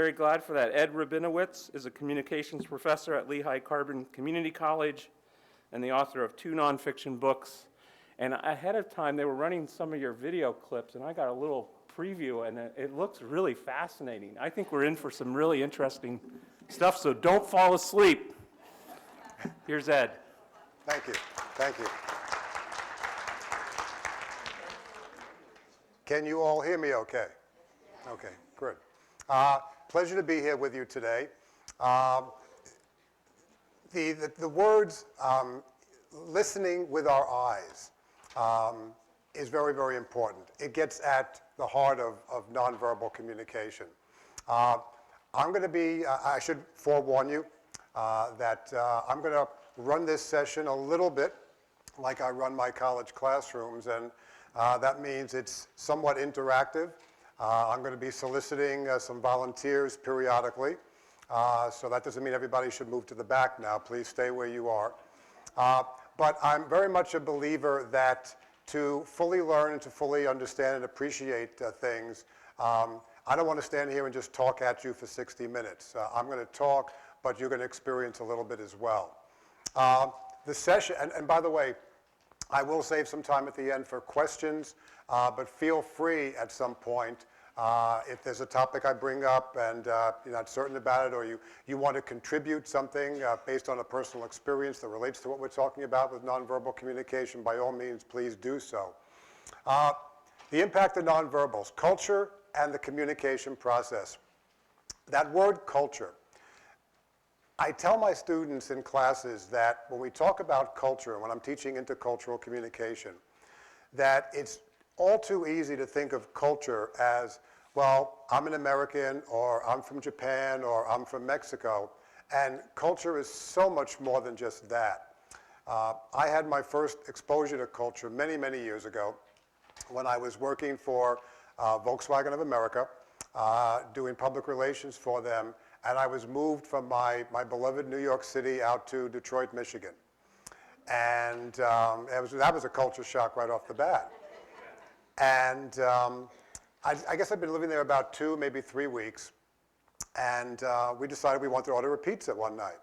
Very glad for that. Ed Rabinowitz is a communications professor at Lehigh Carbon Community College and the author of 2 nonfiction books. And ahead of time, they were running some of your video clips, and I got a little preview, and it looks really fascinating. I think we're in for some really interesting stuff, so don't fall asleep. Here's Ed. Thank you. Thank you. Can you all hear me okay? Okay, good. Pleasure to be here with you today. The words listening with our eyes is very, very important. It gets at the heart of nonverbal communication. I'm going to be, I should forewarn you that I'm going to run this session a little bit like I run my college classrooms, and that means it's somewhat interactive. I'm going to be soliciting some volunteers periodically. So that doesn't mean everybody should move to the back now. Please stay where you are. But I'm very much a believer that to fully learn and to fully understand and appreciate things, I don't want to stand here and just talk at you for 60 minutes. I'm going to talk, but you're going to experience a little bit as well. The session, and by the way, I will save some time at the end for questions, but feel free at some point if there's a topic I bring up and you're not certain about it, or you want to contribute something based on a personal experience that relates to what we're talking about with nonverbal communication, by all means, please do so. The impact of nonverbals, culture and the communication process. That word culture, I tell my students in classes that when we talk about culture, when I'm teaching intercultural communication, that it's all too easy to think of culture as, well, I'm an American, or I'm from Japan, or I'm from Mexico. And culture is so much more than just that. I had my first exposure to culture many, many years ago when I was working for Volkswagen of America, doing public relations for them. And I was moved from my beloved New York City out to Detroit, Michigan. And that was a culture shock right off the bat. And I guess I'd been living there about 2, maybe 3 weeks. And we decided we wanted to order a pizza one night.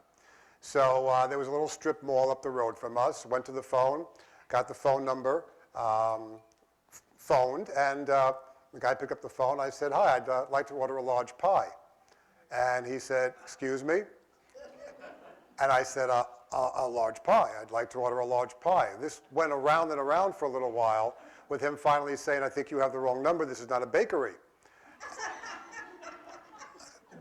So there was a little strip mall up the road from us. Went to the phone, got the phone number, phoned, and the guy picked up the phone. I said, hi, I'd like to order a large pie. And he said, excuse me? And I said, a large pie. I'd like to order a large pie. This went around and around for a little while, with him finally saying, I think you have the wrong number. This is not a bakery.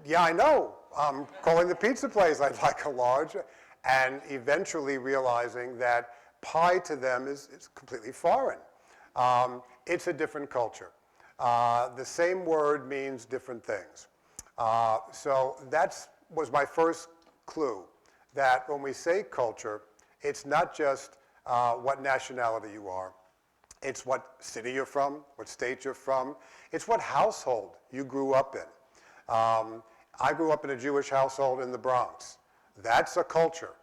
Yeah, I know. I'm calling the pizza place. I'd like a large. And eventually realizing that pie to them is completely foreign. It's a different culture. The same word means different things. So that was my first clue, that when we say culture, it's not just what nationality you are. It's what city you're from, what state you're from. It's what household you grew up in. I grew up in a Jewish household in the Bronx. That's a culture,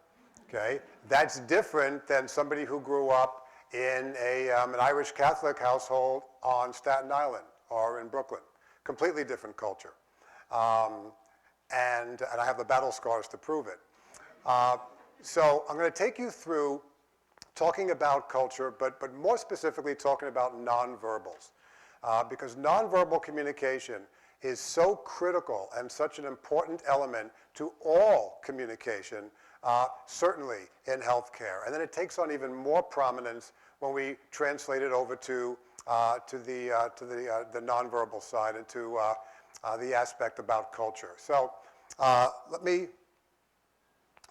okay? That's different than somebody who grew up in an Irish Catholic household on Staten Island or in Brooklyn. Completely different culture. And I have the battle scars to prove it. So I'm going to take you through talking about culture, but more specifically talking about nonverbals. Because nonverbal communication is so critical and such an important element to all communication, certainly in healthcare. And then it takes on even more prominence when we translate it over to the nonverbal side and to the aspect about culture. So let me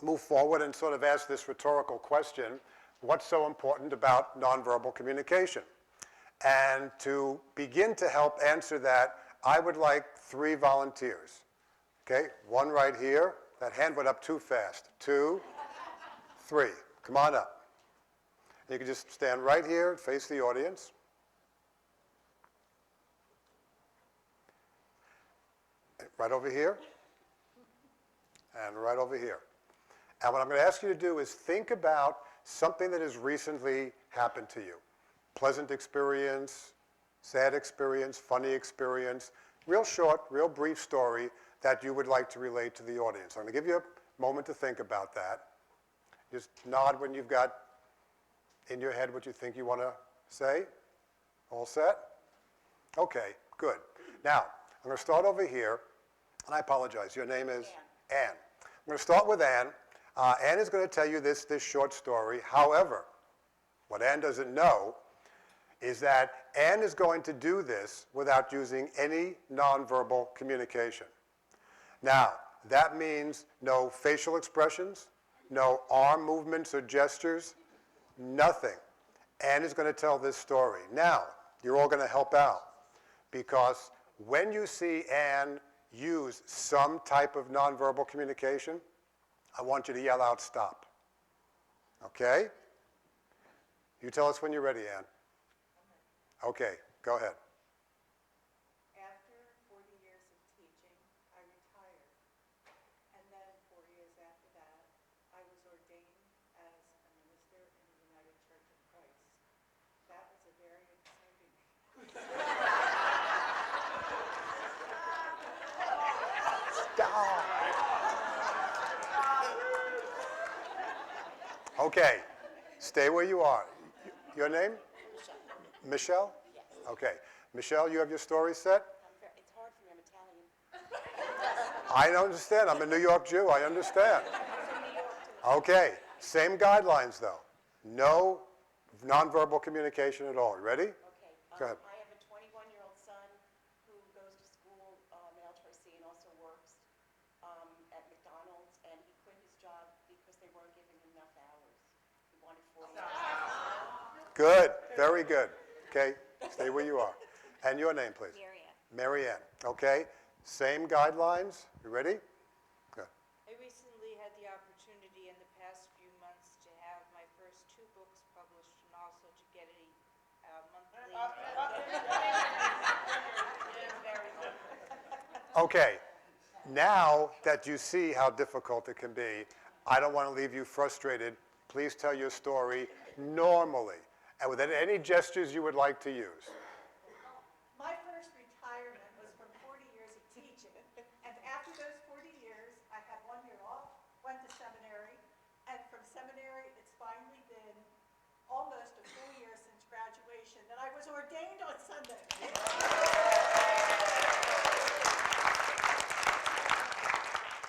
move forward and sort of ask this rhetorical question, what's so important about nonverbal communication? And to begin to help answer that, I would like 3 volunteers. Okay, 1 right here. That hand went up too fast. 2, 3. Come on up. You can just stand right here and face the audience. Right over here, and right over here. And what I'm going to ask you to do is think about something that has recently happened to you. Pleasant experience, sad experience, funny experience, real short, real brief story that you would like to relate to the audience? I'm going to give you a moment to think about that. Just nod when you've got in your head what you think you want to say. All set? Okay, good. Now, I'm going to start over here, and I apologize. Your name is? Anne. I'm going to start with Anne. Anne is going to tell you this short story. However, what Anne doesn't know is that Anne is going to do this without using any nonverbal communication. Now, that means no facial expressions, no arm movements or gestures, nothing. Anne is going to tell this story. Now, you're all going to help out, because when you see Anne use some type of nonverbal communication, I want you to yell out, "Stop." Okay? You tell us when you're ready, Anne. Okay, go ahead. After 40 years of teaching, I retired. And then 4 years after that, I was ordained as a minister in the United Church of Christ. That was a very exciting. Stop. Okay, stay where you are. Your name? Michelle? Yes. Okay. Michelle, you have your story set? It's hard for me, I'm Italian. I understand. I'm a New York Jew. I understand. Okay. Same guidelines, though. No nonverbal communication at all. Ready? Okay. Go ahead. I have a 21-year-old son who goes to school in LTRC and also works at McDonald's, and he quit his job because they weren't giving him enough hours. He wanted 40 hours. Good. Very good. Okay. Stay where you are. And your name, please? Marianne. Marianne. Okay. Same guidelines. You ready? Good. I recently had the opportunity in the past few months to have my first 2 books published and also to get a monthly. Okay. Now that you see how difficult it can be, I don't want to leave you frustrated. Please tell your story normally and with any gestures you would like to use. My first retirement was from 40 years of teaching. And after those 40 years, I had 1 year off, went to seminary, and from seminary, it's finally been almost a full year since graduation that I was ordained on Sunday.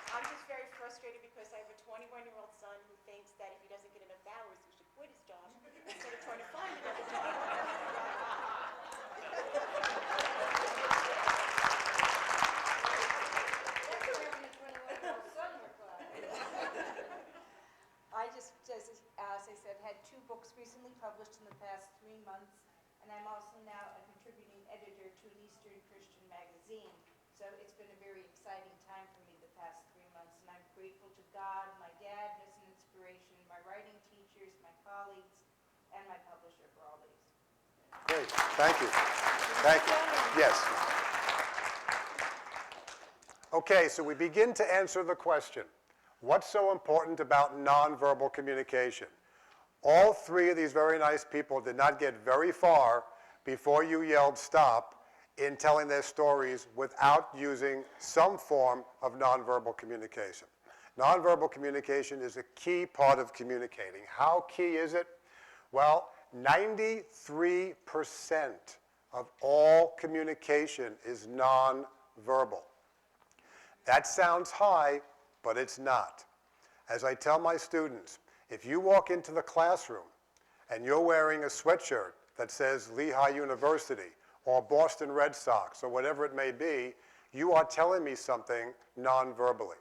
I'm just very frustrated because I have a 21-year-old son who thinks that if he doesn't get enough hours, he should quit his job instead of trying to find another job. I just, as I said, had 2 books recently published in the past 3 months, and I'm also now a contributing editor to an Eastern Christian magazine. So it's been a very exciting time for me the past 3 months, and I'm grateful to God, my dad as an inspiration, my writing teachers, my colleagues, and my publisher for all these. Great. Thank you. Thank you. Yes. Okay, so we begin to answer the question, what's so important about nonverbal communication? All 3 of these very nice people did not get very far before you yelled stop in telling their stories without using some form of nonverbal communication. Nonverbal communication is a key part of communicating. How key is it? Well, 93% of all communication is nonverbal. That sounds high, but it's not. As I tell my students, if you walk into the classroom and you're wearing a sweatshirt that says Lehigh University or Boston Red Sox or whatever it may be, you are telling me something non-verbally.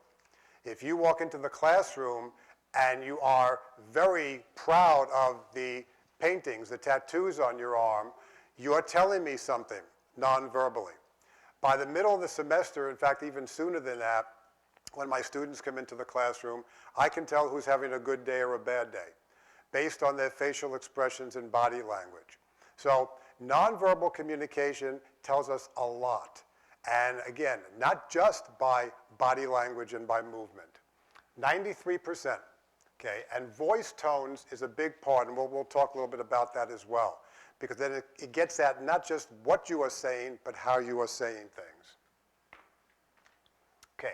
If you walk into the classroom and you are very proud of the paintings, the tattoos on your arm, you are telling me something non-verbally. By the middle of the semester, in fact, even sooner than that, when my students come into the classroom, I can tell who's having a good day or a bad day based on their facial expressions and body language. So nonverbal communication tells us a lot. And again, not just by body language and by movement. 93%, okay? And voice tones is a big part, and we'll talk a little bit about that as well, because then it gets at not just what you are saying, but how you are saying things. Okay,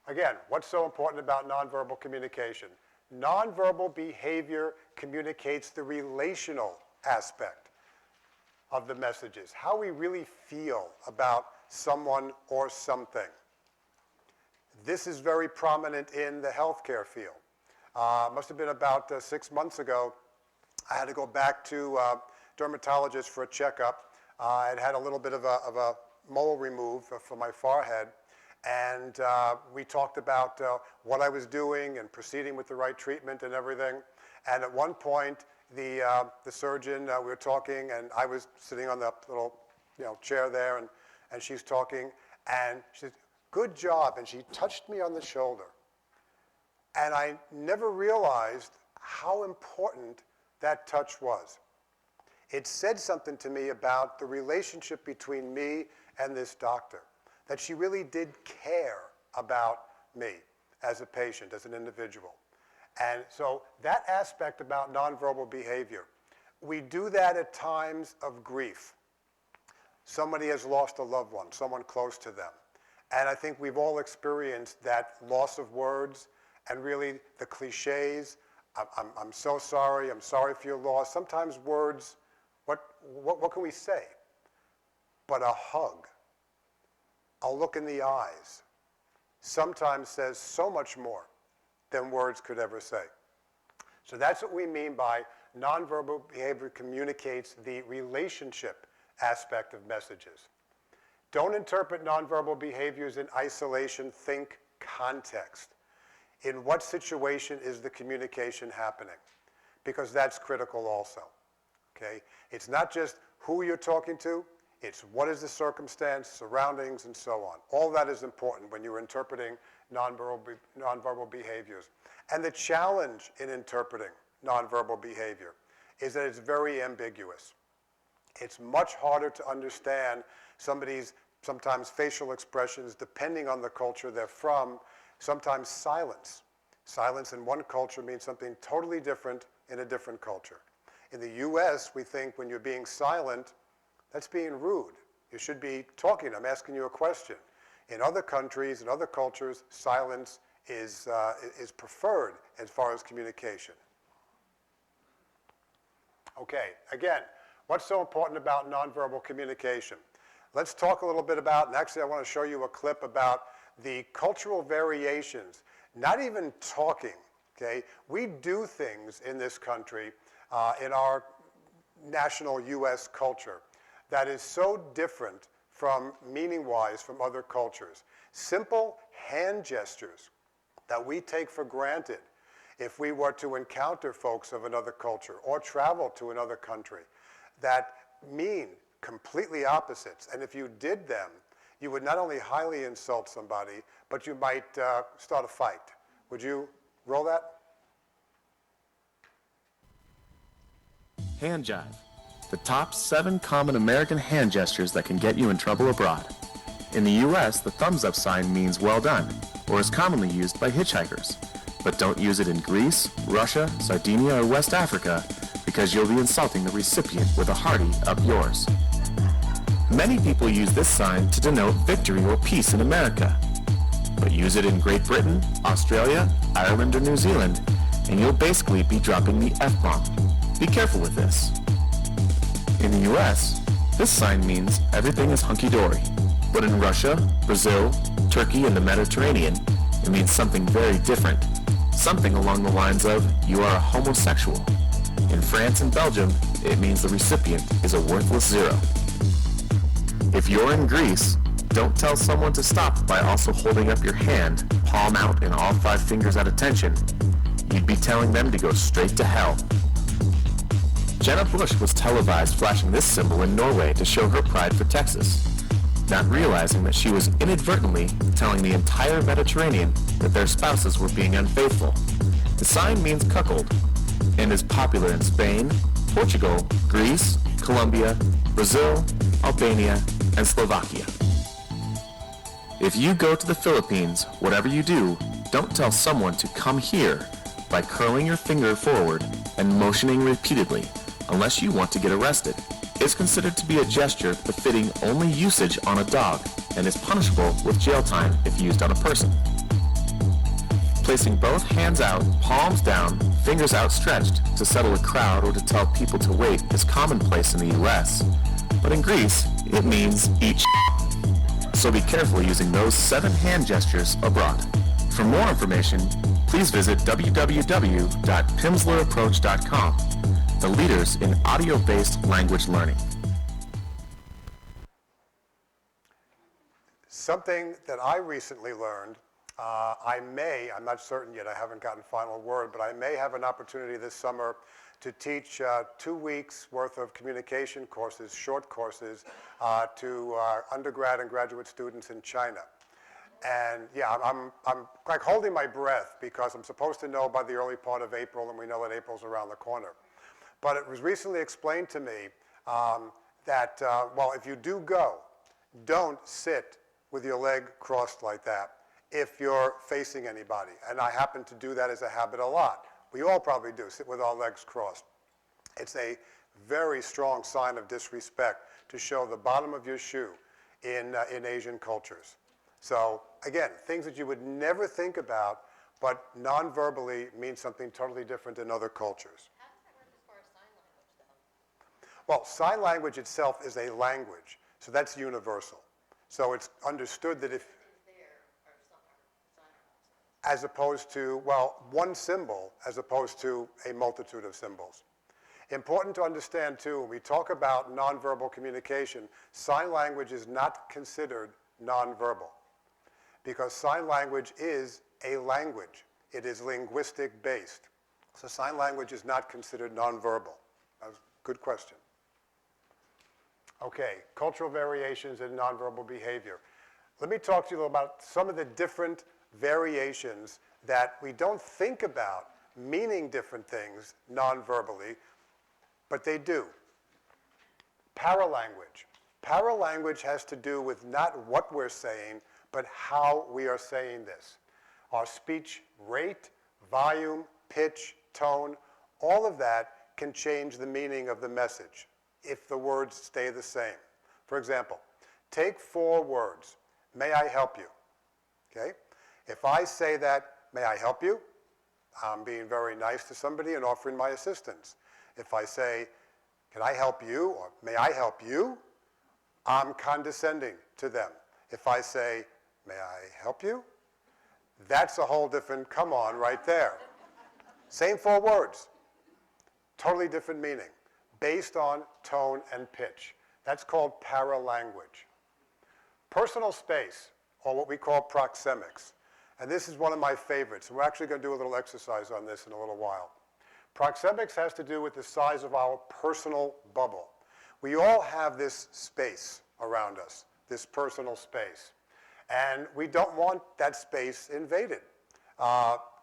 Again, what's so important about nonverbal communication? Nonverbal behavior communicates the relational aspect of the messages, how we really feel about someone or something. This is very prominent in the healthcare field. Must have been about 6 months ago. I had to go back to a dermatologist for a checkup. I'd had a little bit of a mole removed from my forehead, and we talked about what I was doing and proceeding with the right treatment and everything. And at one point, the surgeon, we were talking, and I was sitting on the little chair there, and she's talking, and she said, "Good job," and she touched me on the shoulder. And I never realized how important that touch was. It said something to me about the relationship between me and this doctor, that she really did care about me as a patient, as an individual. And so that aspect about nonverbal behavior, we do that at times of grief. Somebody has lost a loved one, someone close to them. And I think we've all experienced that loss of words and really the cliches. I'm so sorry, I'm sorry for your loss. Sometimes words, what can we say? But a hug, a look in the eyes, sometimes says so much more than words could ever say. So that's what we mean by nonverbal behavior communicates the relationship aspect of messages. Don't interpret nonverbal behaviors in isolation, think context. In what situation is the communication happening? Because that's critical also, okay? It's not just who you're talking to, it's what is the circumstance, surroundings, and so on. All that is important when you're interpreting nonverbal behaviors. And the challenge in interpreting nonverbal behavior is that it's very ambiguous. It's much harder to understand somebody's sometimes facial expressions depending on the culture they're from, sometimes silence. Silence in one culture means something totally different in a different culture. In the US, we think when you're being silent, that's being rude. You should be talking. I'm asking you a question. In other countries, in other cultures, silence is preferred as far as communication. Okay, again, what's so important about nonverbal communication? Let's talk a little bit about, and actually I want to show you a clip about the cultural variations, not even talking, okay? We do things in this country, in our national US culture, that is so different from meaning-wise from other cultures. Simple hand gestures that we take for granted if we were to encounter folks of another culture or travel to another country that mean completely opposites. And if you did them, you would not only highly insult somebody, but you might start a fight. Would you roll that? Hand jive. The top 7 common American hand gestures that can get you in trouble abroad. In the US, the thumbs up sign means well done, or is commonly used by hitchhikers. But don't use it in Greece, Russia, Sardinia, or West Africa, because you'll be insulting the recipient with a hearty up yours. Many people use this sign to denote victory or peace in America. But use it in Great Britain, Australia, Ireland, or New Zealand, and you'll basically be dropping the F-bomb. Be careful with this. In the US, this sign means everything is hunky-dory. But in Russia, Brazil, Turkey, and the Mediterranean, it means something very different. Something along the lines of, you are a homosexual. In France and Belgium, it means the recipient is a worthless zero. If you're in Greece, don't tell someone to stop by also holding up your hand, palm out and all 5 fingers at attention. You'd be telling them to go straight to hell. Jenna Bush was televised flashing this symbol in Norway to show her pride for Texas, not realizing that she was inadvertently telling the entire Mediterranean that their spouses were being unfaithful. The sign means cuckold and is popular in Spain, Portugal, Greece, Colombia, Brazil, Albania, and Slovakia. If you go to the Philippines, whatever you do, don't tell someone to come here by curling your finger forward and motioning repeatedly unless you want to get arrested. It's considered to be a gesture befitting only usage on a dog and is punishable with jail time if used on a person. placing both hands out, palms down, fingers outstretched to settle a crowd or to tell people to wait is commonplace in the US. But in Greece, it means eat So be careful using those 7 hand gestures abroad. For more information, please visit www.pimsleurapproach.com, the leaders in audio-based language learning. Something that I recently learned, I'm not certain yet, I haven't gotten final word, but I may have an opportunity this summer to teach 2 weeks worth of communication courses, short courses, to undergrad and graduate students in China. And yeah, I'm like holding my breath because I'm supposed to know by the early part of April, and we know that April's around the corner. But it was recently explained to me that, well, if you do go, don't sit with your leg crossed like that if you're facing anybody. And I happen to do that as a habit a lot. We all probably do, sit with our legs crossed. It's a very strong sign of disrespect to show the bottom of your shoe in Asian cultures. So again, things that you would never think about, but non-verbally means something totally different in other cultures. How does that work as far as sign language, though? Well, sign language itself is a language, so that's universal. So it's understood that if, as opposed to, well, one symbol as opposed to a multitude of symbols. Important to understand, too, when we talk about nonverbal communication, sign language is not considered nonverbal because sign language is a language. It is linguistic based. So sign language is not considered nonverbal. That was a good question. Okay, cultural variations in nonverbal behavior. Let me talk to you about some of the different variations that we don't think about meaning different things non-verbally, but they do. Paralanguage. Paralanguage has to do with not what we're saying, but how we are saying this. Our speech rate, volume, pitch, tone, all of that can change the meaning of the message if the words stay the same. For example, take 4 words. May I help you? Okay? If I say that, may I help you? I'm being very nice to somebody and offering my assistance. If I say, can I help you? Or may I help you? I'm condescending to them. If I say, may I help you? That's a whole different come on right there. Same 4 words. Totally different meaning based on tone and pitch. That's called paralanguage. Personal space, or what we call proxemics. And this is one of my favorites. We're actually going to do a little exercise on this in a little while. Proxemics has to do with the size of our personal bubble. We all have this space around us, this personal space. And we don't want that space invaded.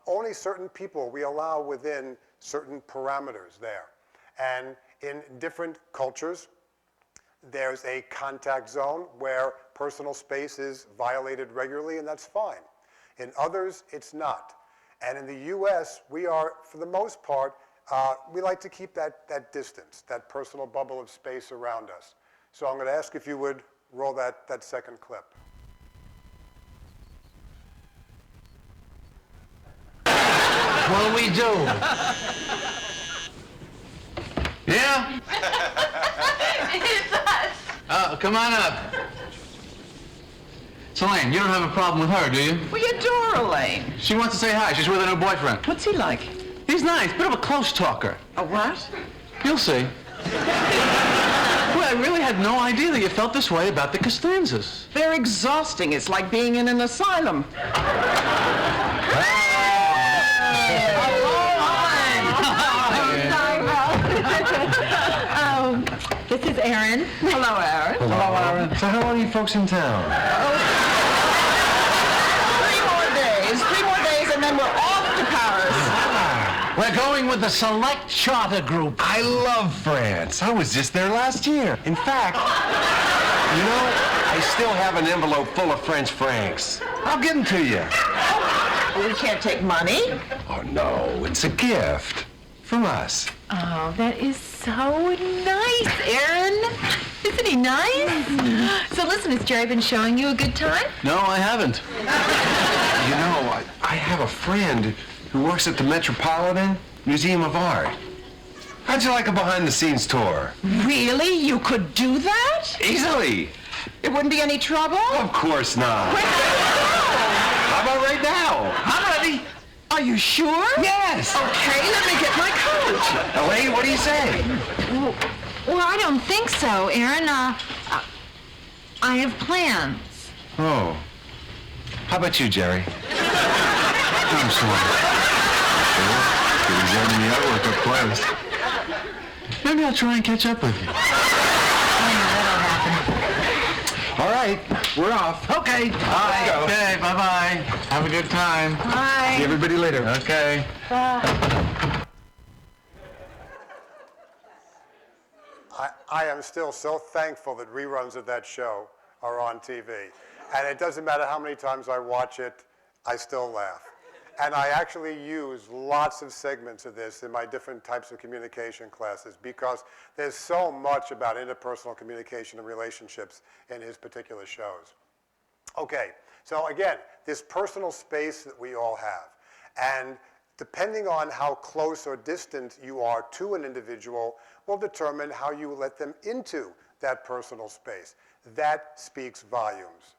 Only certain people we allow within certain parameters there. And in different cultures, there's a contact zone where personal space is violated regularly, and that's fine. In others, it's not. And in the US, we are, for the most part, we like to keep that distance, that personal bubble of space around us. So I'm going to ask if you would roll that second clip. What'll we do? Yeah? It's us. Come on up. Elaine, you don't have a problem with her, do you? We adore Elaine. She wants to say hi. She's with her new boyfriend. What's he like? He's nice, bit of a close talker. A what? You'll see. Well, I really had no idea that you felt this way about the Costanzas. They're exhausting. It's like being in an asylum. This is Erin. Hello, Aaron. Hello, Aaron. So how are you folks in town? 3 more days, and then we're off to Paris. We're going with the Select Charter Group. I love France. I was just there last year. In fact, you know, I still have an envelope full of French francs. I'll give them to you. We can't take money. Oh, no, it's a gift from us. Oh, that is so nice, Erin. Isn't he nice? So listen, has Jerry been showing you a good time? No, I haven't. You know, I have a a friend who works at the Metropolitan Museum of Art. How'd you like a behind-the-scenes tour? Really? You could do that? Easily. It wouldn't be any trouble? Of course not. How about right now? I'm ready. Are you sure? Yes. Okay, let me get my coat. Elaine, what do you say? Well, I don't think so, Aaron. I have plans. Oh. How about you, Jerry? I'm sorry. You're examining the artwork up close. Maybe I'll try and catch up with you. All right, we're off. Okay. Let's go. Okay, bye-bye. Have a good time. See everybody later. Okay. I am still so thankful that reruns of that show are on TV. And it doesn't matter how many times I watch it, I still laugh. And I actually use lots of segments of this in my different types of communication classes because there's so much about interpersonal communication and relationships in his particular shows. Okay, so again, this personal space that we all have. And depending on how close or distant you are to an individual will determine how you let them into that personal space. That speaks volumes.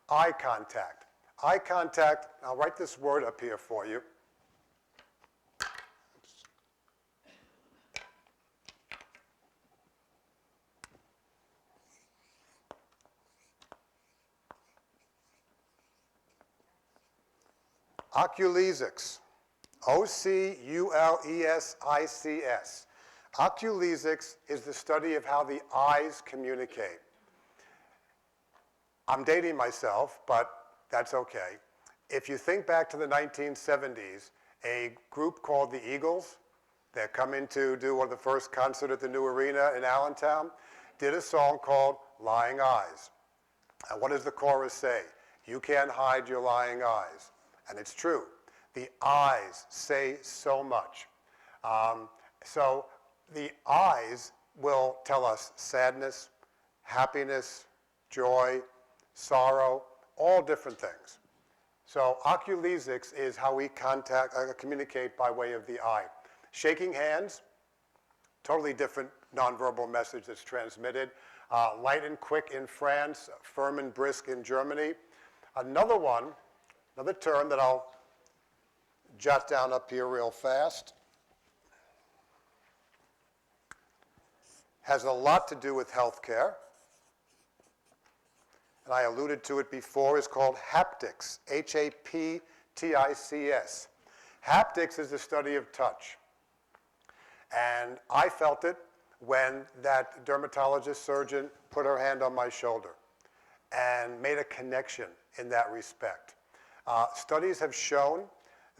Eye contact. Eye contact, I'll write this word up here for you. Oculesics. O-C-U-L-E-S-I-C-S. Oculesics is the study of how the eyes communicate. I'm dating myself, but that's okay. If you think back to the 1970s, a group called the Eagles, they're coming to do one of the first concerts at the new arena in Allentown, did a song called Lying Eyes. And what does the chorus say? You can't hide your lying eyes. And it's true. The eyes say so much. So the eyes will tell us sadness, happiness, joy, sorrow, all different things. So oculesics is how we communicate by way of the eye. Shaking hands, totally different nonverbal message that's transmitted. Light and quick in France, firm and brisk in Germany. Another term that I'll jot down up here real fast, has a lot to do with healthcare. And I alluded to it before, is called haptics, H-A-P-T-I-C-S. Haptics is the study of touch. And I felt it when that dermatologist surgeon put her hand on my shoulder and made a connection in that respect. Studies have shown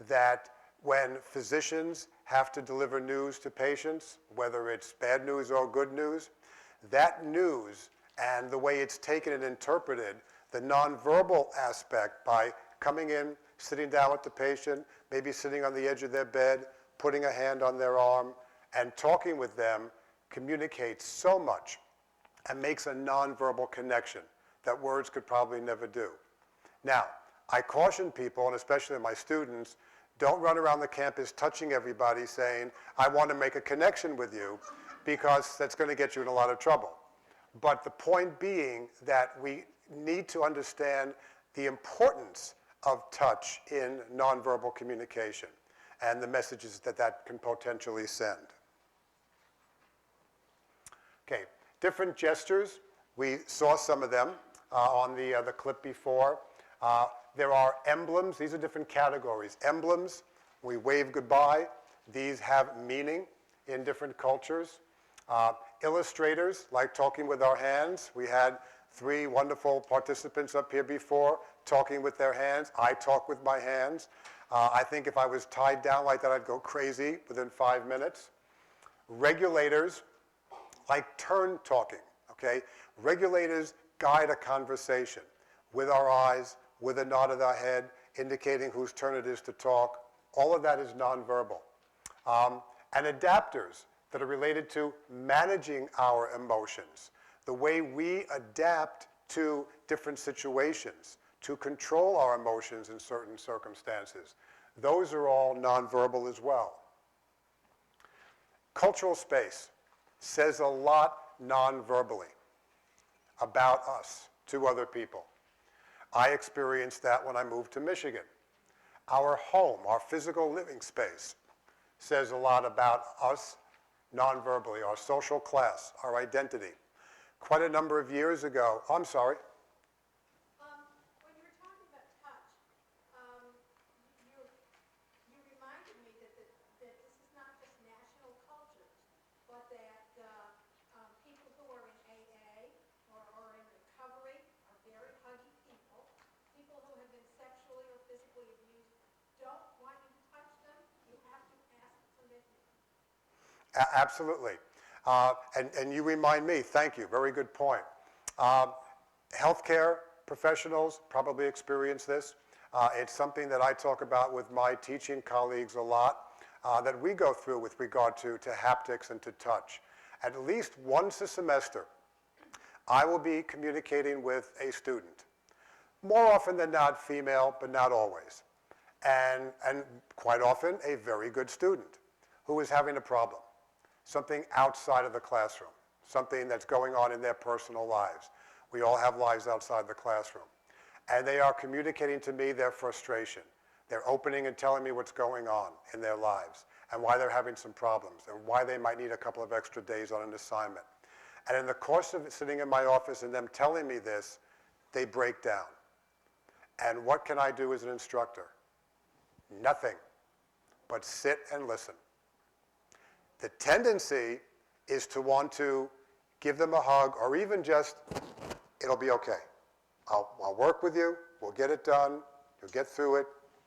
that when physicians have to deliver news to patients, whether it's bad news or good news, that news and the way it's taken and interpreted, the nonverbal aspect by coming in, sitting down with the patient, maybe sitting on the edge of their bed, putting a hand on their arm, and talking with them communicates so much and makes a nonverbal connection that words could probably never do. Now, I caution people, and especially my students, don't run around the campus touching everybody saying, I want to make a connection with you, because that's going to get you in a lot of trouble. But the point being that we need to understand the importance of touch in nonverbal communication and the messages that that can potentially send. Okay, different gestures. We saw some of them on the clip before. There are emblems. These are different categories. Emblems, we wave goodbye. These have meaning in different cultures. Illustrators, like talking with our hands. We had 3 wonderful participants up here before talking with their hands. I talk with my hands. I think if I was tied down like that, I'd go crazy within 5 minutes. Regulators, like turn talking, okay? Regulators guide a conversation with our eyes, with a nod of our head, indicating whose turn it is to talk. All of that is nonverbal. And adapters that are related to managing our emotions, the way we adapt to different situations, to control our emotions in certain circumstances. Those are all nonverbal as well. Cultural space says a lot nonverbally about us to other people. I experienced that when I moved to Michigan. Our home, our physical living space, says a lot about us nonverbally, our social class, our identity. Quite a number of years ago, I'm sorry. When you were talking about touch, you reminded me that this is not just national cultures, but that people who are in AA or in recovery are very huggy people. People who have been sexually or physically abused don't want you to touch them. You have to ask permission. Absolutely. And you remind me, thank you, very good point. Healthcare professionals probably experience this. It's something that I talk about with my teaching colleagues a lot, that we go through with regard to haptics and to touch. At least once a semester, I will be communicating with a student. More often than not, female, but not always. And quite often, a very good student who is having a problem. Something outside of the classroom, something that's going on in their personal lives. We all have lives outside the classroom. And they are communicating to me their frustration. They're opening and telling me what's going on in their lives and why they're having some problems and why they might need a couple of extra days on an assignment. And in the course of sitting in my office and them telling me this, they break down. And what can I do as an instructor? Nothing but sit and listen. The tendency is to want to give them a hug or even just, it'll be okay. I'll work with you, we'll get it done, you'll get through it,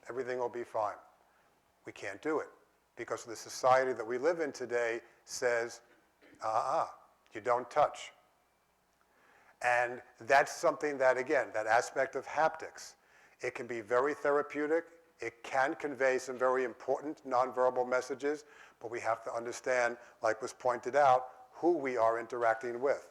everything will be fine. We can't do it because the society that we live in today says, you don't touch. And that's something that, again, that aspect of haptics, it can be very therapeutic. It can convey some very important nonverbal messages, but we have to understand, like was pointed out, who we are interacting with.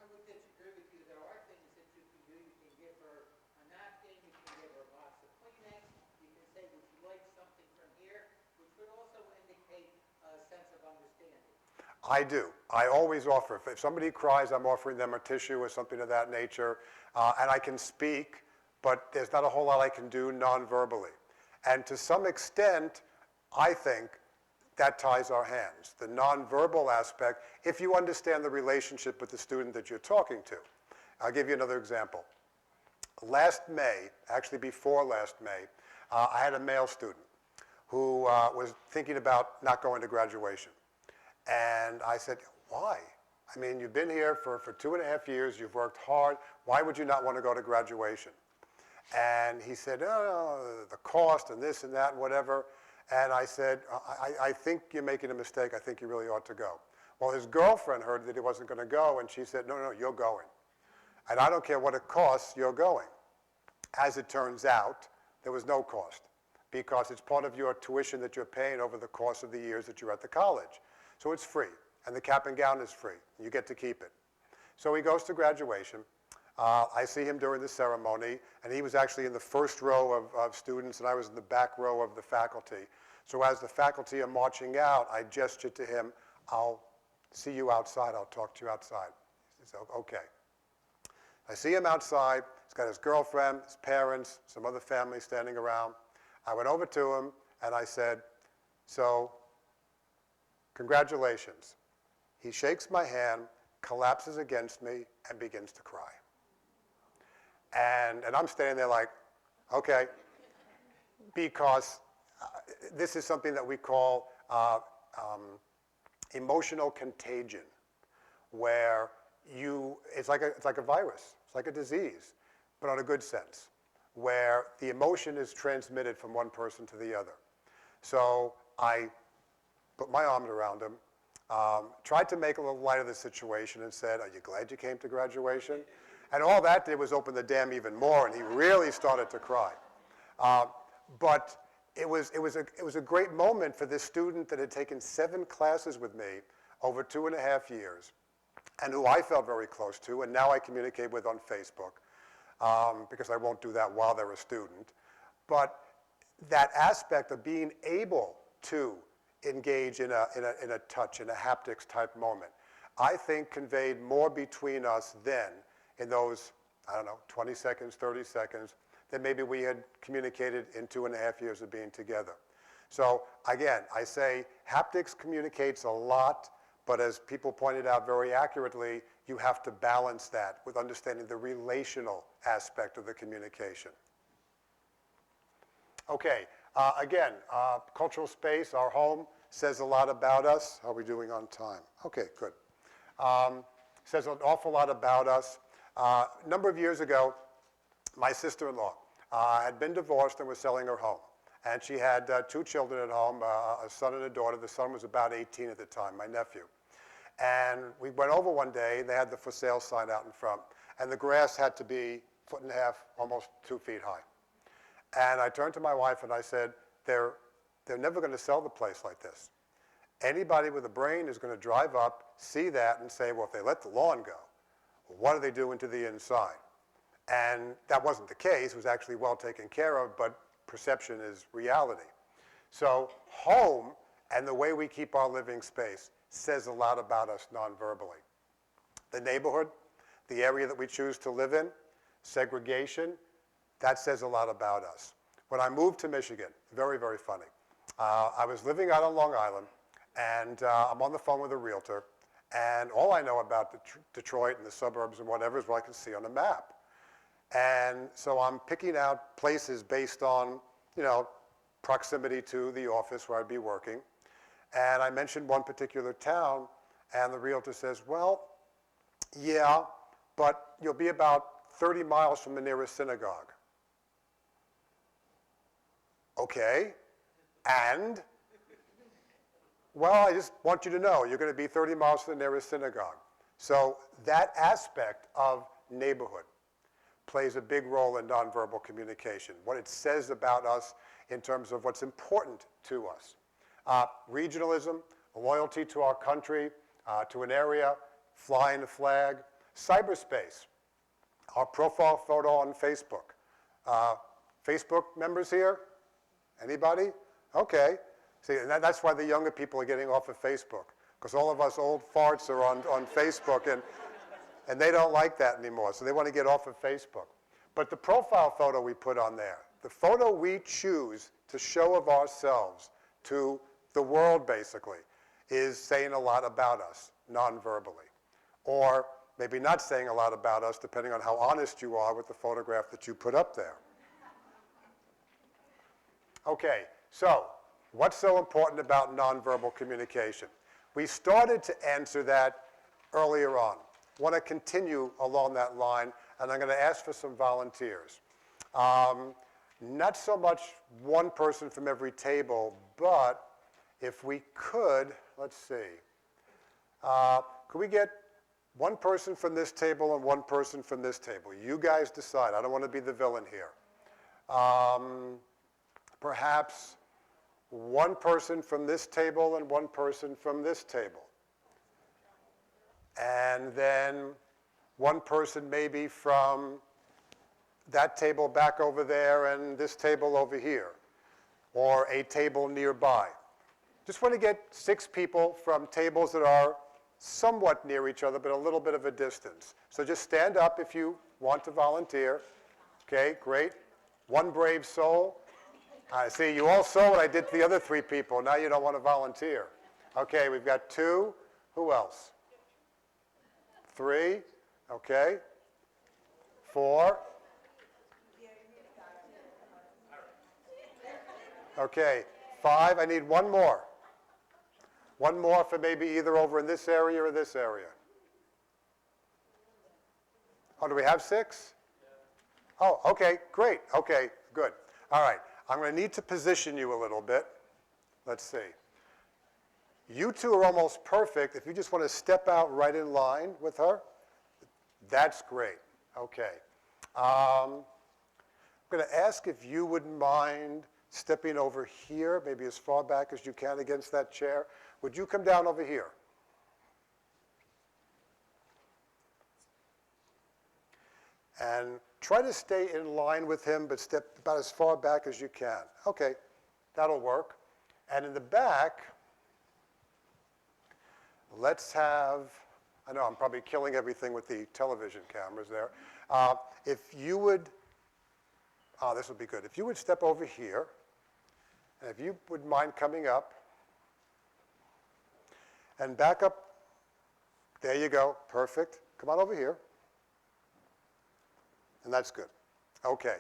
I would disagree with you. There are things that you can do. You can give her a napkin, you can give her a box of Kleenex, you can say, would you like something from here, which would also indicate a sense of understanding. I do. I always offer. If somebody cries, I'm offering them a tissue or something of that nature, and I can speak, but there's not a whole lot I can do non-verbally. And to some extent, I think that ties our hands. The non-verbal aspect, if you understand the relationship with the student that you're talking to. I'll give you another example. Last May, actually before last May, I had a male student who was thinking about not going to graduation. And I said, why? I mean, you've been here for 2.5 years, you've worked hard, why would you not want to go to graduation? And he said, oh, the cost and this and that and whatever. And I said, I think you're making a mistake. I think you really ought to go. Well, his girlfriend heard that he wasn't going to go, and she said, no, you're going. And I don't care what it costs, you're going. As it turns out, there was no cost because it's part of your tuition that you're paying over the course of the years that you're at the college. So it's free, and the cap and gown is free. You get to keep it. So he goes to graduation. I see him during the ceremony, and he was actually in the first row of students, and I was in the back row of the faculty. So as the faculty are marching out, I gestured to him, I'll see you outside, I'll talk to you outside. He said, okay. I see him outside, he's got his girlfriend, his parents, some other family standing around. I went over to him, and I said, so, congratulations. He shakes my hand, collapses against me, and begins to cry. And I'm standing there like, okay, because this is something that we call emotional contagion, where it's like a virus, it's like a disease, but on a good sense, where the emotion is transmitted from one person to the other. So I put my arm around him, tried to make a little light of the situation and said, are you glad you came to graduation? And all that did was open the dam even more, and he really started to cry. But it was a great moment for this student that had taken 7 classes with me over 2.5 years, and who I felt very close to, and now I communicate with on Facebook, because I won't do that while they're a student. But that aspect of being able to engage in a touch, in a haptics type moment, I think conveyed more between us then in those, I don't know, 20 seconds, 30 seconds, than maybe we had communicated in 2.5 years of being together. So again, I say haptics communicates a lot, but as people pointed out very accurately, you have to balance that with understanding the relational aspect of the communication. Okay, again, cultural space, our home, says a lot about us. How are we doing on time? Okay, good. Says an awful lot about us. A number of years ago, my sister-in-law had been divorced and was selling her home. And she had 2 children at home, a son and a daughter. The son was about 18 at the time, my nephew. And we went over one day, they had the for sale sign out in front, and the grass had to be 1.5 feet, almost 2 feet high. And I turned to my wife and I said, they're never going to sell the place like this. Anybody with a brain is going to drive up, see that, and say, well, if they let the lawn go, what are they doing to the inside? And that wasn't the case. It was actually well taken care of, but perception is reality. So home and the way we keep our living space says a lot about us non-verbally. The neighborhood, the area that we choose to live in, segregation, that says a lot about us. When I moved to Michigan, very, very funny, I was living out on Long Island, and I'm on the phone with a realtor, and all I know about Detroit and the suburbs and whatever is what I can see on a map. And so I'm picking out places based on, proximity to the office where I'd be working. And I mentioned one particular town, and the realtor says, well, yeah, but you'll be about 30 miles from the nearest synagogue. Okay, and? Well, I just want you to know you're going to be 30 miles from the nearest synagogue. So that aspect of neighborhood plays a big role in nonverbal communication, what it says about us in terms of what's important to us. Regionalism, loyalty to our country, to an area, flying the flag, cyberspace, our profile photo on Facebook. Facebook members here? Anybody? Okay. See, and that's why the younger people are getting off of Facebook, because all of us old farts are on Facebook, and they don't like that anymore, so they want to get off of Facebook. But the profile photo we put on there, the photo we choose to show of ourselves to the world, basically, is saying a lot about us, non-verbally. Or maybe not saying a lot about us, depending on how honest you are with the photograph that you put up there. Okay, so what's so important about nonverbal communication? We started to answer that earlier on. Want to continue along that line, and I'm going to ask for some volunteers. Not so much one person from every table, but if we could, let's see. Could we get one person from this table and one person from this table? You guys decide. I don't want to be the villain here. Perhaps one person from this table and one person from this table. And then one person maybe from that table back over there and this table over here, or a table nearby. Just want to get 6 people from tables that are somewhat near each other, but a little bit of a distance. So just stand up if you want to volunteer. Okay, great. One brave soul. I see you all saw what I did to the other 3 people. Now you don't want to volunteer. Okay, we've got 2. Who else? 3. Okay. 4. Okay. 5. I need 1 more. 1 more for maybe either over in this area or this area. Oh, do we have 6? Oh, okay, great. Okay, good. All right. I'm going to need to position you a little bit. Let's see. You 2 are almost perfect. If you just want to step out right in line with her, that's great. Okay. I'm going to ask if you wouldn't mind stepping over here, maybe as far back as you can against that chair. Would you come down over here? And try to stay in line with him, but step about as far back as you can. Okay, that'll work. And in the back, let's have, I know I'm probably killing everything with the television cameras there. If you would, this would be good. If you would step over here, and if you would mind coming up, and back up. There you go, perfect. Come on over here. And that's good. Okay,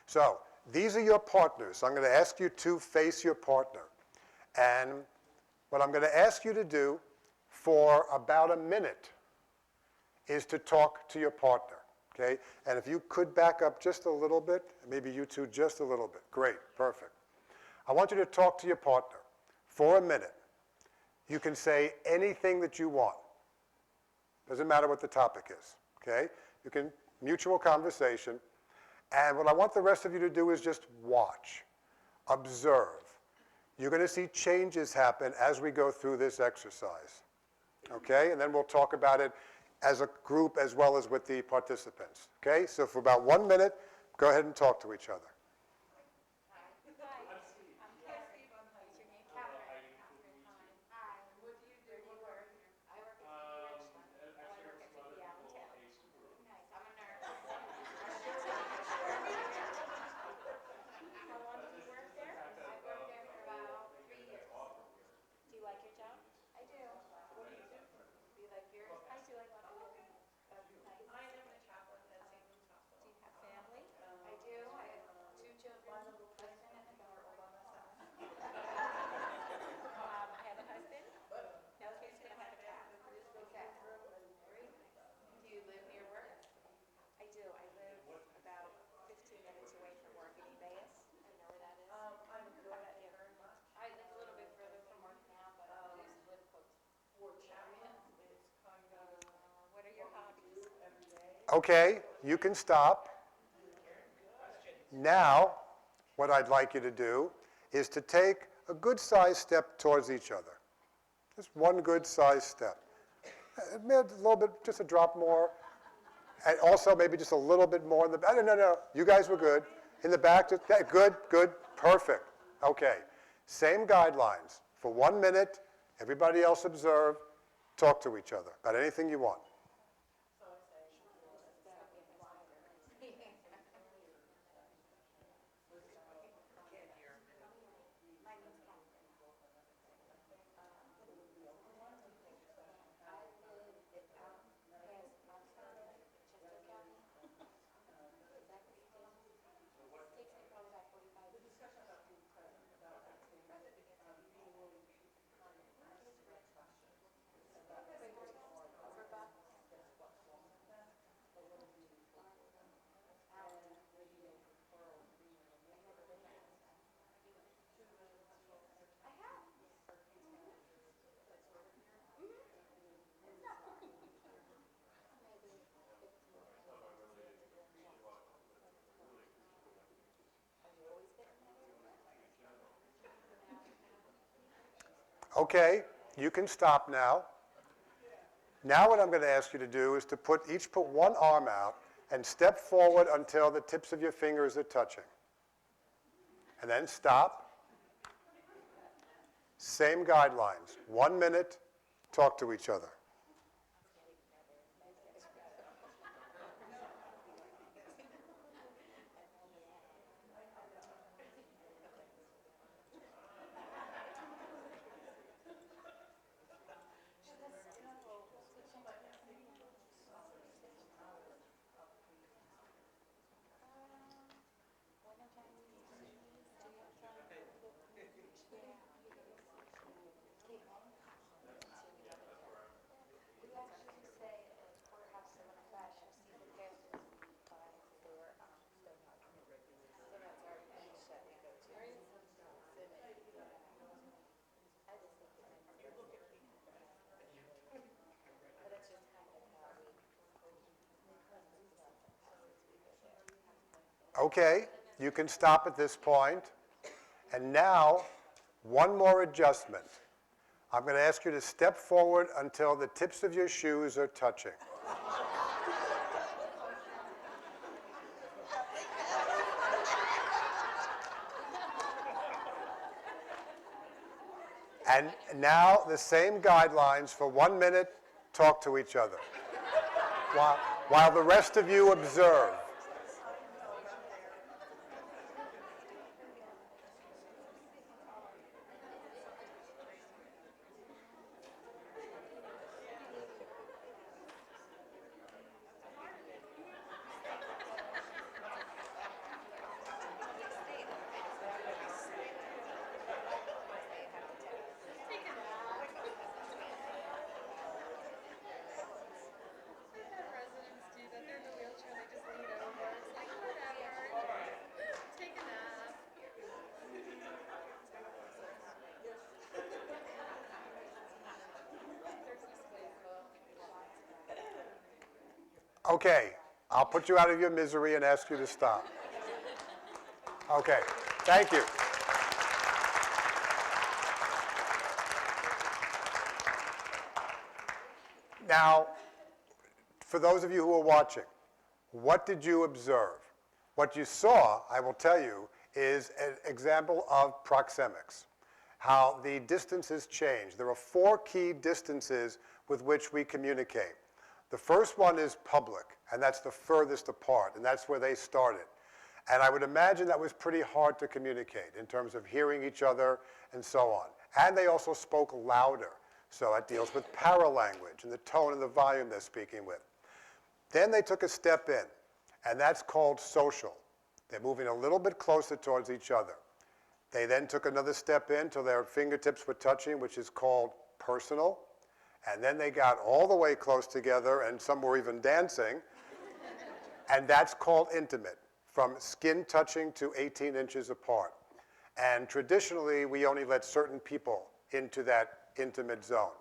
so these are your partners. So I'm going to ask you to face your partner. And what I'm going to ask you to do for about a minute is to talk to your partner, okay? And if you could back up just a little bit, maybe you two just a little bit. Great, perfect. I want you to talk to your partner for a minute. You can say anything that you want. Doesn't matter what the topic is, okay? You can, mutual conversation. And what I want the rest of you to do is just watch, observe. You're going to see changes happen as we go through this exercise, okay? And then we'll talk about it as a group as well as with the participants, okay? So for about 1 minute, go ahead and talk to each other. Okay, you can stop. Now, what I'd like you to do is to take a good-sized step towards each other. Just one good-sized step. Maybe a little bit, just a drop more. And also maybe just a little bit more in the back. No, you guys were good. In the back, just, good, perfect. Okay, same guidelines. For 1 minute, everybody else observe, talk to each other about anything you want. Okay, you can stop now. Now what I'm going to ask you to do is to put one arm out and step forward until the tips of your fingers are touching. And then stop. Same guidelines. 1 minute, talk to each other. Okay, you can stop at this point. And now, one more adjustment. I'm going to ask you to step forward until the tips of your shoes are touching. And now the same guidelines for 1 minute, talk to each other. While the rest of you observe. Okay, I'll put you out of your misery and ask you to stop. Okay, thank you. Now, for those of you who are watching, what did you observe? What you saw, I will tell you, is an example of proxemics, how the distances change. There are 4 key distances with which we communicate. The first one is public, and that's the furthest apart, and that's where they started. And I would imagine that was pretty hard to communicate in terms of hearing each other and so on. And they also spoke louder, so it deals with paralanguage and the tone and the volume they're speaking with. Then they took a step in, and that's called social. They're moving a little bit closer towards each other. They then took another step in till their fingertips were touching, which is called personal. And then they got all the way close together, and some were even dancing. And that's called intimate, from skin touching to 18 inches apart. And traditionally, we only let certain people into that intimate zone.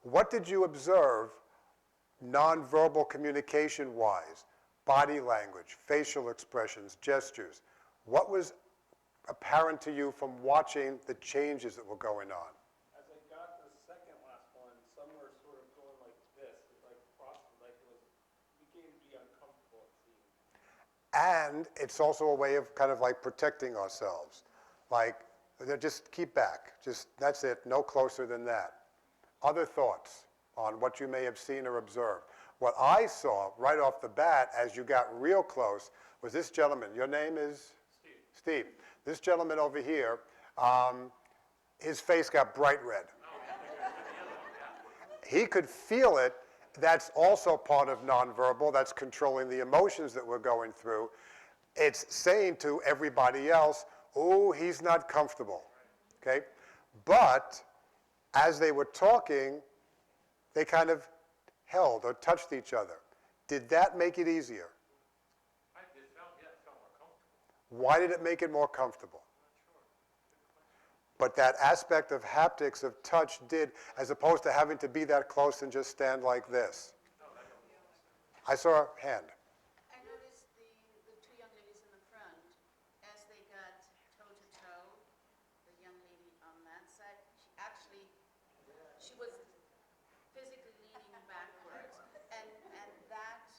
What did you observe nonverbal communication-wise? Body language, facial expressions, gestures. What was apparent to you from watching the changes that were going on? As I got to the second last one, some were sort of going like this, like crossed, like it was beginning to be uncomfortable, it seemed. And it's also a way of kind of like protecting ourselves. Like, just keep back. Just, that's it, no closer than that. Other thoughts on what you may have seen or observed? What I saw right off the bat as you got real close was this gentleman. Your name is? Steve. This gentleman over here, his face got bright red. He could feel it. That's also part of nonverbal. That's controlling the emotions that we're going through. It's saying to everybody else, oh, he's not comfortable, okay? But as they were talking, they kind of held or touched each other. Did that make it easier? It felt more comfortable. Why did it make it more comfortable? But that aspect of haptics, of touch, did, as opposed to having to be that close and just stand like this. I saw a hand. I noticed the 2 young ladies in the front, as they got toe-to-toe, the young lady on that side, she was physically leaning backwards, and that,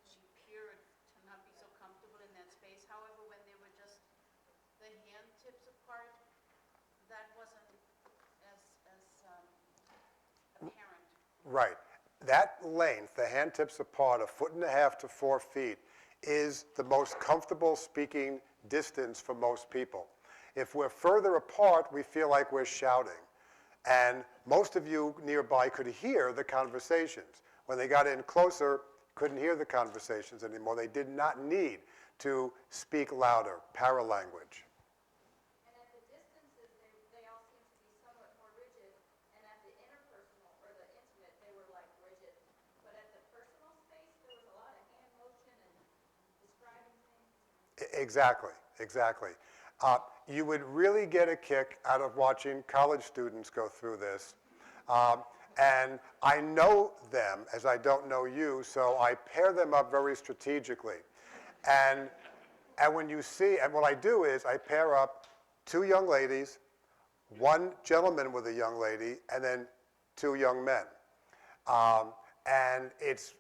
she appeared to not be so comfortable in that space. However, when they were just the hand tips apart, that wasn't as apparent. Right. That length, the hand tips apart, 1.5 to 4 feet, is the most comfortable speaking distance for most people. If we're further apart, we feel like we're shouting. And most of you nearby could hear the conversations. When they got in closer, couldn't hear the conversations anymore. They did not need to speak louder, paralanguage. And at the distances, they all seem to be somewhat more rigid, and at the interpersonal, or the intimate, they were like rigid. But at the personal space, there was a lot of hand motion and describing things. Exactly, exactly. You would really get a kick out of watching college students go through this. And I know them as I don't know you, so I pair them up very strategically. And when you see, and what I do is I pair up 2 young ladies, 1 gentleman with a young lady, and then 2 young men. And it's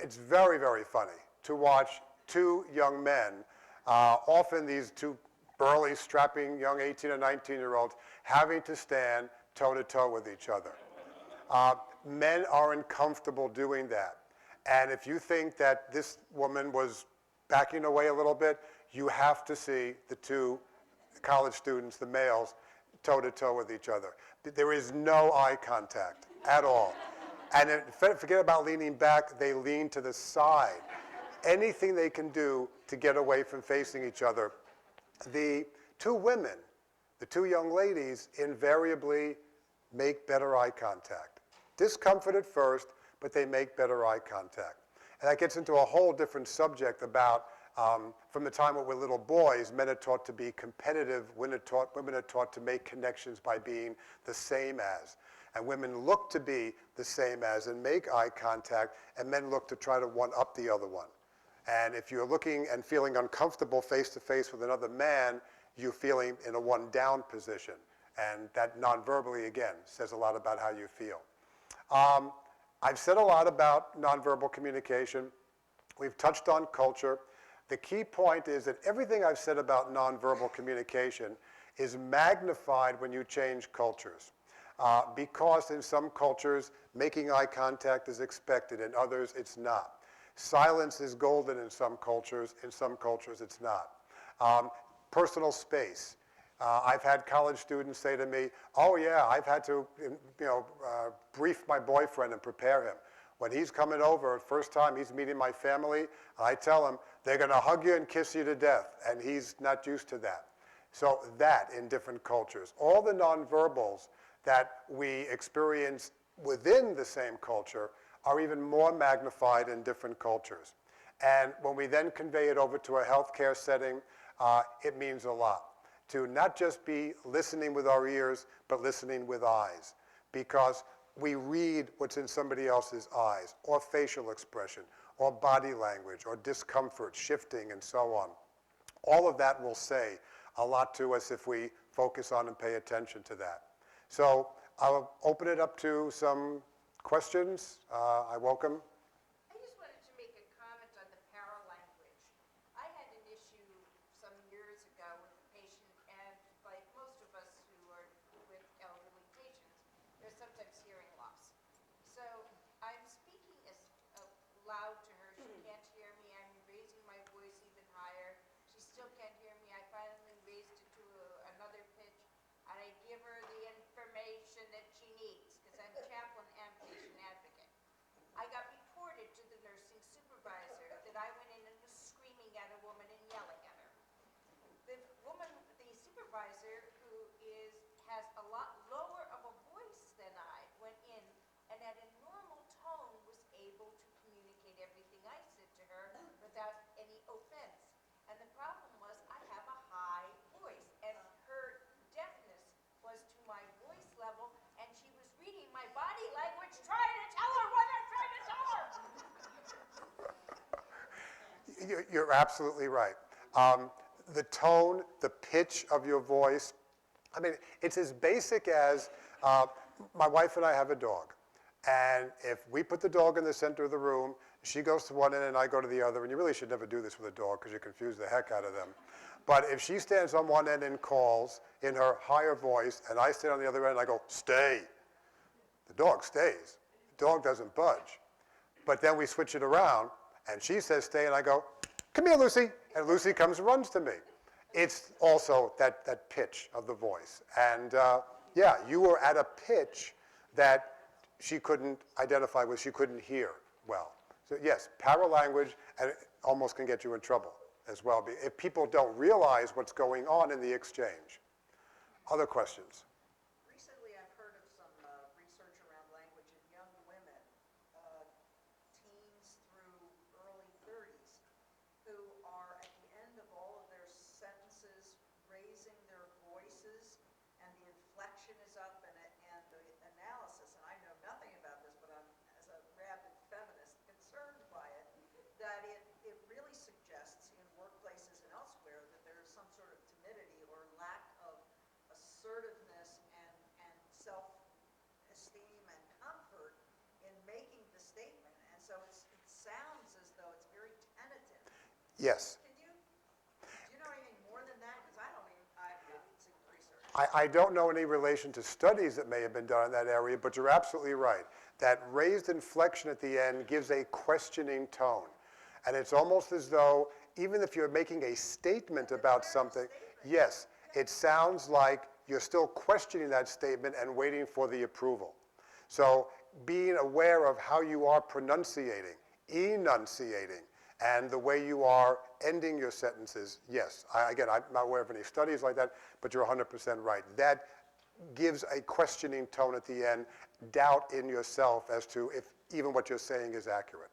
very, very funny to watch 2 young men. Often these 2 burly, strapping young 18 or 19-year-olds having to stand toe-to-toe with each other. Men aren't comfortable doing that. And if you think that this woman was backing away a little bit, you have to see the two college students, the males, toe-to-toe with each other. There is no eye contact at all. And forget about leaning back, they lean to the side. Anything they can do to get away from facing each other. The two women, the two young ladies, invariably make better eye contact. Discomfort at first, but they make better eye contact. And that gets into a whole different subject about from the time when we're little boys, men are taught to be competitive, women are taught to make connections by being the same as. And women look to be the same as and make eye contact, and men look to try to one-up the other one. And if you're looking and feeling uncomfortable face-to-face with another man, you're feeling in a one-down position. And that non-verbally, again, says a lot about how you feel. I've said a lot about nonverbal communication. We've touched on culture. The key point is that everything I've said about nonverbal communication is magnified when you change cultures. Because in some cultures, making eye contact is expected, in others it's not. Silence is golden in some cultures it's not. Personal space. I've had college students say to me, oh yeah, I've had to brief my boyfriend and prepare him. When he's coming over, first time he's meeting my family, I tell him, they're going to hug you and kiss you to death, and he's not used to that. So that in different cultures. All the nonverbals that we experience within the same culture are even more magnified in different cultures. And when we then convey it over to a healthcare setting, it means a lot. To not just be listening with our ears, but listening with eyes. Because we read what's in somebody else's eyes, or facial expression, or body language, or discomfort, shifting, and so on. All of that will say a lot to us if we focus on and pay attention to that. So I'll open it up to some questions. I welcome. I just wanted to make a comment on the paralanguage. I had an issue some years ago with a patient, and like most of us who are with elderly patients, there's sometimes hearing loss. So I'm speaking loud to her. She can't hear me. I'm raising my voice even higher. She still can't hear me. I finally raised it to another pitch, and I give her the information that she needs, because I'm chaplain and patient advocate. I got reported to the nursing supervisor that I went in and was screaming at a woman and yelling at her. The woman, the supervisor, who has a lot lower of a voice than I, went in and at a normal tone was able to communicate everything I said to her without any offense. And the problem was I have a high voice, and her deafness was to my voice level, and she was reading my body language, trying to tell her what I'm trying to tell her. You're absolutely right. The tone, the pitch of your voice, I mean, it's as basic as my wife and I have a dog. And if we put the dog in the center of the room, she goes to one end and I go to the other, and you really should never do this with a dog because you confuse the heck out of them. But if she stands on one end and calls in her higher voice, and I stand on the other end and I go, stay, the dog stays. The dog doesn't budge. But then we switch it around, and she says stay, and I go, come here, Lucy. And Lucy comes and runs to me. It's also that pitch of the voice. And yeah, you were at a pitch that she couldn't identify with, she couldn't hear well. So yes, paralanguage and it almost can get you in trouble as well if people don't realize what's going on in the exchange. Other questions? Recently, I've heard of some research around language in young women, teens through early 30s, who are at the end of all of their sentences raising their voices, and the inflection is up, and the analysis, and I know nothing about this, but I'm, as a rabid feminist, concerned by it, that it really suggests in workplaces and elsewhere that there's some sort of timidity or lack of assertiveness and self-esteem and comfort in making the statement. And so it sounds as though it's very tentative. Yes. Do you know anything more than that? Because I don't even I don't know any relation to studies that may have been done in that area, but you're absolutely right. That raised inflection at the end gives a questioning tone. And it's almost as though, even if you're making a statement about something, yes, it sounds like you're still questioning that statement and waiting for the approval. So being aware of how you are pronunciating, enunciating, and the way you are ending your sentences, yes. Again, I'm not aware of any studies like that, but you're 100% right. That gives a questioning tone at the end, doubt in yourself as to if even what you're saying is accurate.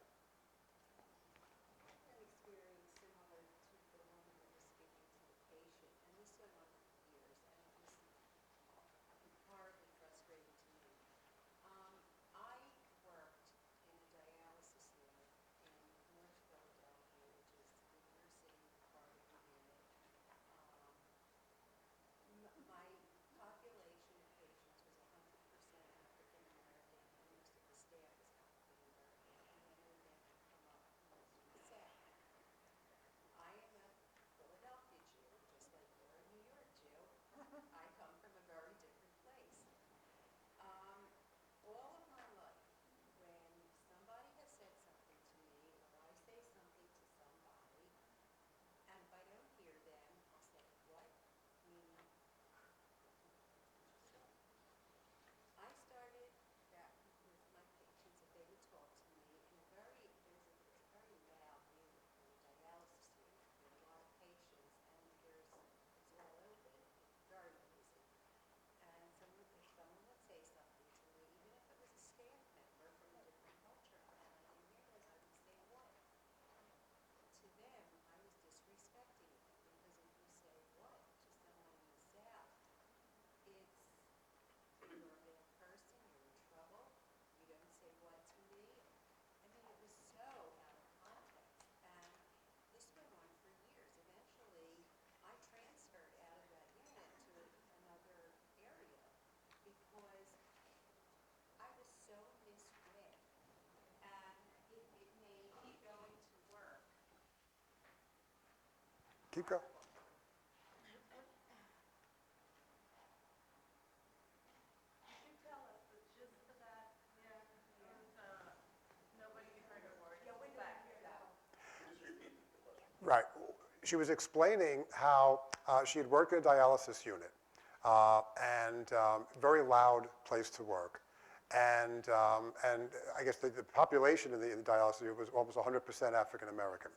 Keep going. Right. She was explaining how she had worked in a dialysis unit, and very loud place to work. And I guess the population in the dialysis unit was almost 100% African American.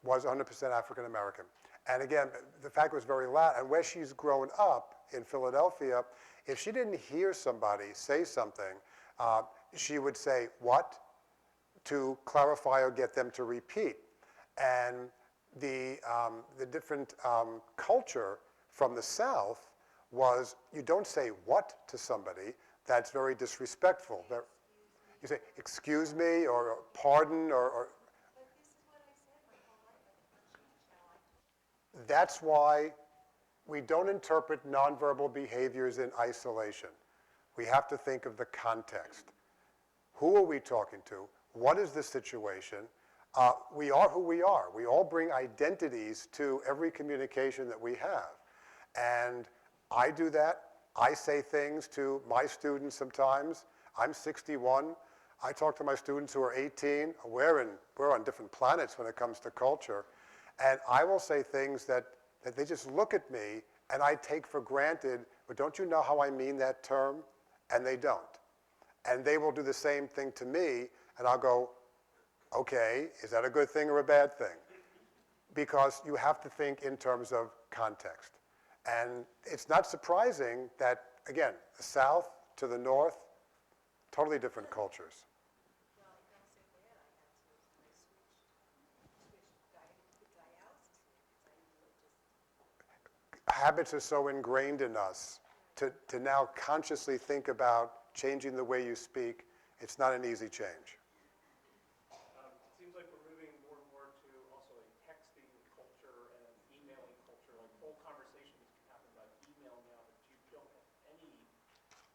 Was 100% African American. And again, the fact was very loud. And where she's grown up in Philadelphia, if she didn't hear somebody say something, she would say, "What?" to clarify or get them to repeat. And the different culture from the South was you don't say "what" to somebody. That's very disrespectful. You say, "Excuse me," or "pardon," or that's why we don't interpret nonverbal behaviors in isolation. We have to think of the context. Who are we talking to? What is the situation? We are who we are. We all bring identities to every communication that we have. And I do that. I say things to my students sometimes. I'm 61. I talk to my students who are 18. We're on different planets when it comes to culture. And I will say things that they just look at me and I take for granted, but don't you know how I mean that term? And they don't. And they will do the same thing to me, and I'll go, okay, is that a good thing or a bad thing? Because you have to think in terms of context. And it's not surprising that, again, the South to the North, totally different cultures. Habits are so ingrained in us to now consciously think about changing the way you speak. It's not an easy change. It seems like we're moving more and more to also a texting culture and an emailing culture. Like whole conversations can happen by email now, but you don't have any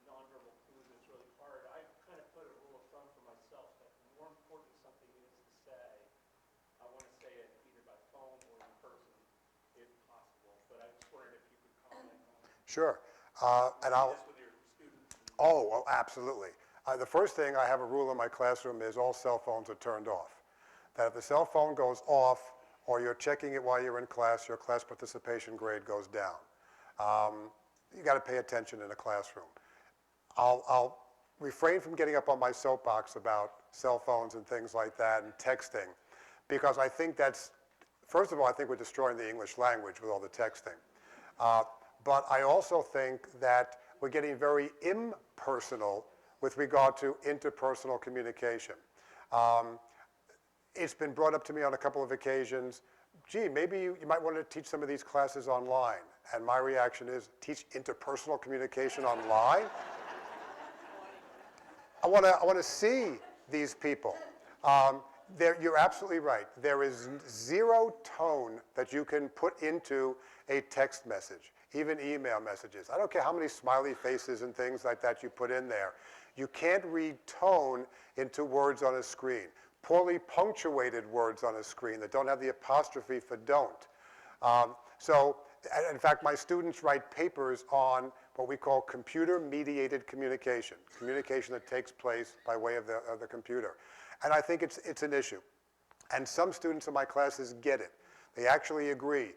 nonverbal clues. It's really hard. I kind of put a rule of thumb for myself that the more important something is to say, I want to say it either by phone or in person, if possible. But I just wondered if you could Sure. And I'll. Oh, absolutely. The first thing, I have a rule in my classroom is all cell phones are turned off. That if the cell phone goes off or you're checking it while you're in class, your class participation grade goes down. You got to pay attention in a classroom. I'll refrain from getting up on my soapbox about cell phones and things like that and texting, because I think that's, first of all, I think we're destroying the English language with all the texting. But I also think that we're getting very impersonal with regard to interpersonal communication. It's been brought up to me on a couple of occasions, gee, maybe you might want to teach some of these classes online. And my reaction is, teach interpersonal communication online? I want to see these people. You're absolutely right. There is zero tone that you can put into a text message, even email messages. I don't care how many smiley faces and things like that you put in there. You can't read tone into words on a screen. Poorly punctuated words on a screen that don't have the apostrophe for don't. So, in fact, my students write papers on what we call computer-mediated communication, communication that takes place by way of the computer. And I think it's an issue. And some students in my classes get it. They actually agree.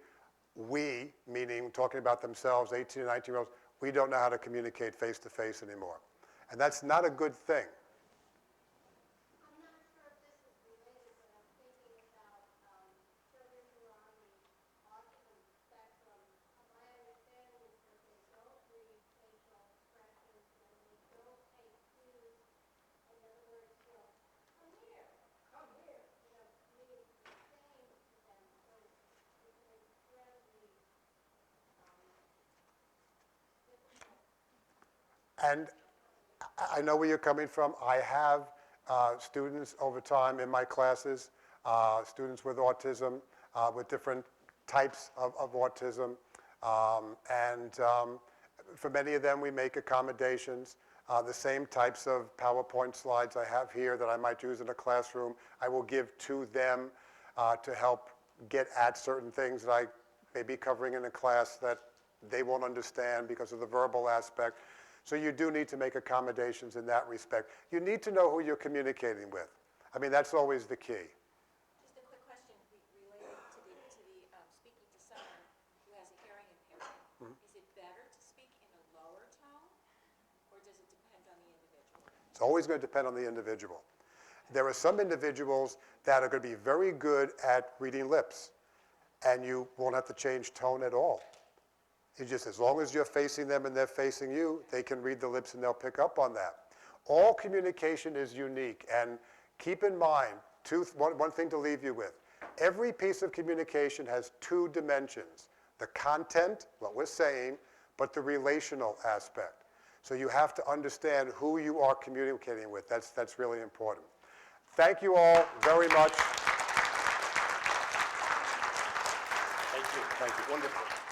We, meaning talking about themselves, 18 and 19-year-olds, we don't know how to communicate face-to-face anymore. And that's not a good thing. And I know where you're coming from. I have students over time in my classes, students with autism, with different types of autism. And for many of them, we make accommodations. The same types of PowerPoint slides I have here that I might use in a classroom, I will give to them to help get at certain things that I may be covering in a class that they won't understand because of the verbal aspect. So you do need to make accommodations in that respect. You need to know who you're communicating with. I mean, that's always the key. Just a quick question related to the speaking to someone who has a hearing impairment. Is it better to speak in a lower tone, or does it depend on the individual? It's always going to depend on the individual. There are some individuals that are going to be very good at reading lips, and you won't have to change tone at all. It's just as long as you're facing them and they're facing you, they can read the lips and they'll pick up on that. All communication is unique, and keep in mind, one thing to leave you with. Every piece of communication has two dimensions. The content, what we're saying, but the relational aspect. So you have to understand who you are communicating with. That's really important. Thank you all very much. Thank you. Thank you. Wonderful.